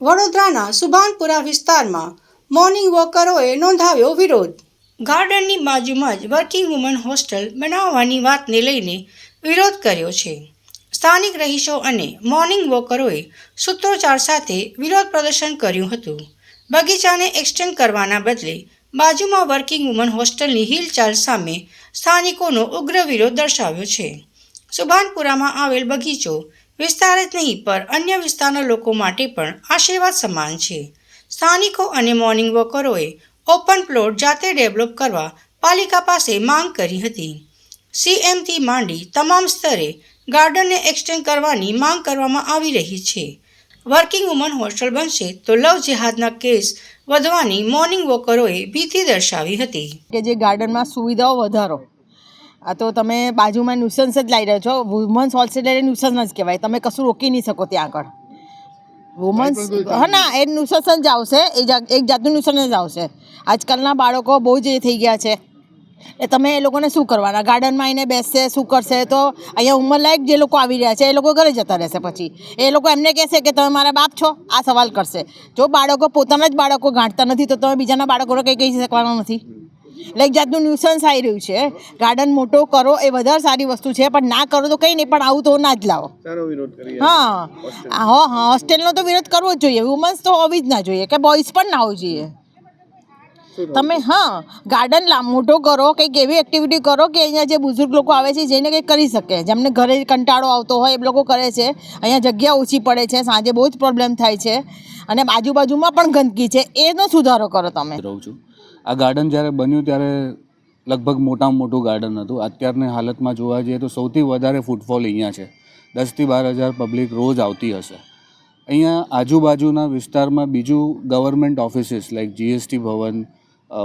વડોદરાના સુભાનપુરા વિસ્તારમાં મોર્નિંગ વોકરોએ નોંધાવ્યો વિરોધ. ગાર્ડનની બાજુમાં જ વર્કિંગ વુમન હોસ્ટેલ બનાવવાની વાતને લઈને વિરોધ કર્યો છે. સ્થાનિક રહીશો અને મોર્નિંગ વોકરોએ સૂત્રોચ્ચાર સાથે વિરોધ પ્રદર્શન કર્યું હતું. બગીચાને એક્સટેન્ડ કરવાના બદલે બાજુમાં વર્કિંગ વુમન હોસ્ટેલની હિલચાલ સામે સ્થાનિકોનો ઉગ્ર વિરોધ દર્શાવ્યો છે. સુભાનપુરામાં આવેલ બગીચો વિસ્તાર જ નહીં પર અન્ય વિસ્તારના લોકો માટે પણ આશીર્વાદ સમાન છે. સ્થાનિકો અને મોર્નિંગ વોકરોએ ઓપન પ્લોટ જાતે ડેવલપ કરવા પાલિકા પાસે માંગ કરી હતી. સીએમથી માંડી તમામ સ્તરે ગાર્ડનને એક્સટેન્ડ કરવાની માંગ કરવામાં આવી રહી છે. વર્કિંગ વુમન હોસ્ટેલ બનશે તો લવ જેહાદના કેસ વધવાની મોર્નિંગ વોકરોએ ભીતિ દર્શાવી હતી. કે જે ગાર્ડનમાં સુવિધાઓ વધારો, આ તો તમે બાજુમાં ન્યુસન્સ જ લાવી રહ્યો છો. વુમન્સ હોસ્ટેલ એટલે ન્યુસન્સ જ કહેવાય. તમે કશું રોકી નહીં શકો ત્યાં આગળ. વુમન્સ હા ના, એ ન્યુસન્સ જ આવશે, એક જાતનું ન્યુસન્સ જ આવશે. આજકાલના બાળકો બહુ જ એ થઈ ગયા છે. એ તમે એ લોકોને શું કરવાના? ગાર્ડનમાં આવીને બેસશે, શું કરશે? તો અહીંયા ઉંમરલાયક જે લોકો આવી રહ્યા છે એ લોકો ઘરે જતા રહેશે. પછી એ લોકો એમને કહેશે કે તમે મારા બાપ છો, આ સવાલ કરશે. જો બાળકો પોતાના જ બાળકો ગાંઠતા નથી તો તમે બીજાના બાળકોને કંઈ કહી શકવાના નથી. એટલે એક જાતનું ન્યુસન્સ આવી રહ્યું છે. ગાર્ડન મોટો કરો એ વધારે સારી વસ્તુ છે, પણ ના કરો તો કંઈ નહીં, પણ આવું તો ના જ લાવો. હા, હોસ્ટેલનો તો વિરોધ કરવો જ જોઈએ. વુમન્સ તો હોવી જ ના જોઈએ, કે બોಯ್સ પણ ના હોવું જોઈએ. તમે ગાર્ડન મોટો કરો, કંઈક એવી એક્ટિવિટી કરો કે અહીંયા જે બુઝુર્ગ લોકો આવે છે જઈને કંઈક કરી શકે. જેમને ઘરે કંટાળો આવતો હોય એ લોકો કરે છે. અહીંયા જગ્યા ઓછી પડે છે, સાંજે બહુ જ પ્રોબ્લેમ થાય છે, અને બાજુમાં પણ ગંદકી છે. એનો સુધારો કરો તમે. રહું છું. આ ગાર્ડન જ્યારે બન્યું ત્યારે લગભગ મોટામાં મોટું ગાર્ડન હતું. અત્યારની હાલતમાં જોવા જઈએ તો સૌથી વધારે ફૂટફોલ અહીંયા છે. 10,000 થી 12,000 પબ્લિક રોજ આવતી હશે. અહીંયા આજુબાજુના વિસ્તારમાં બીજું government offices like GST Bhavan,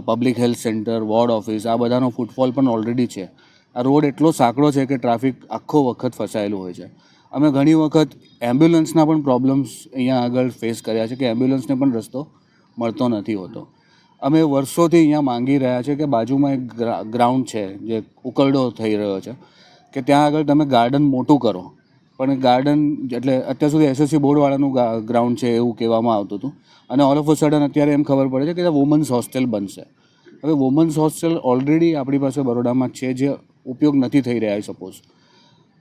public health centre, ward office, આ બધાનો ફૂટફોલ પણ ઓલરેડી છે. આ રોડ એટલો સાંકડો છે કે ટ્રાફિક આખો વખત ફસાયેલું હોય છે. અમે ઘણી વખત એમ્બ્યુલન્સના પણ પ્રોબ્લેમ્સ અહીંયા આગળ ફેસ કર્યા છે કે એમ્બ્યુલન્સને પણ રસ્તો મળતો નથી હોતો. અમે વર્ષોથી અહીંયા માંગી રહ્યા છે કે બાજુમાં એક ગ્રાઉન્ડ છે જે ઉકરડો થઈ રહ્યો છે, કે ત્યાં આગળ તમે ગાર્ડન મોટું કરો. પણ ગાર્ડન એટલે અત્યાર સુધી એસએસસી બોર્ડવાળાનું ગ્રાઉન્ડ છે એવું કહેવામાં આવતું હતું, અને ઓલ ઓફ અ સડન અત્યારે એમ ખબર પડે છે કે વુમન્સ હોસ્ટેલ બનશે. હવે વુમન્સ હોસ્ટેલ ઓલરેડી આપણી પાસે બરોડામાં છે, જે ઉપયોગ નથી થઈ રહ્યા સપોઝ.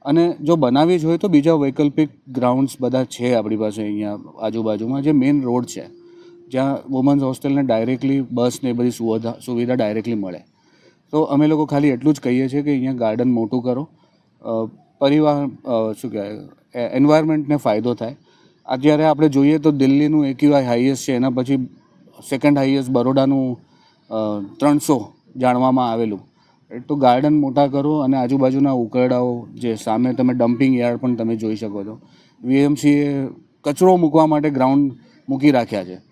અને જો બનાવવી જ હોય તો બીજા વૈકલ્પિક ગ્રાઉન્ડ્સ બધા છે આપણી પાસે અહીંયા આજુબાજુમાં, જે મેઇન રોડ છે જ્યાં વુમન્સ હોસ્ટેલને ડાયરેક્ટલી બસ ને એ બધી સુવિધા ડાયરેક્ટલી મળે. તો અમે લોકો ખાલી એટલું જ કહીએ છીએ કે અહીંયા ગાર્ડન મોટું કરો, પરિવાર શું કહેવાય એન્વાયરમેન્ટને ફાયદો થાય. અત્યારે આપણે જોઈએ તો દિલ્હીનું એક્યુઆઈ હાઈએસ્ટ છે, એના પછી સેકન્ડ હાઈએસ્ટ બરોડાનું 300 જાણવામાં આવેલું. તો ગાર્ડન મોટા કરો અને આજુબાજુના ઉકરડાઓ, જે સામે તમે ડમ્પિંગ યાર્ડ પણ તમે જોઈ શકો છો. વીએમસીએ કચરો મૂકવા માટે ગ્રાઉન્ડ મૂકી રાખ્યા છે.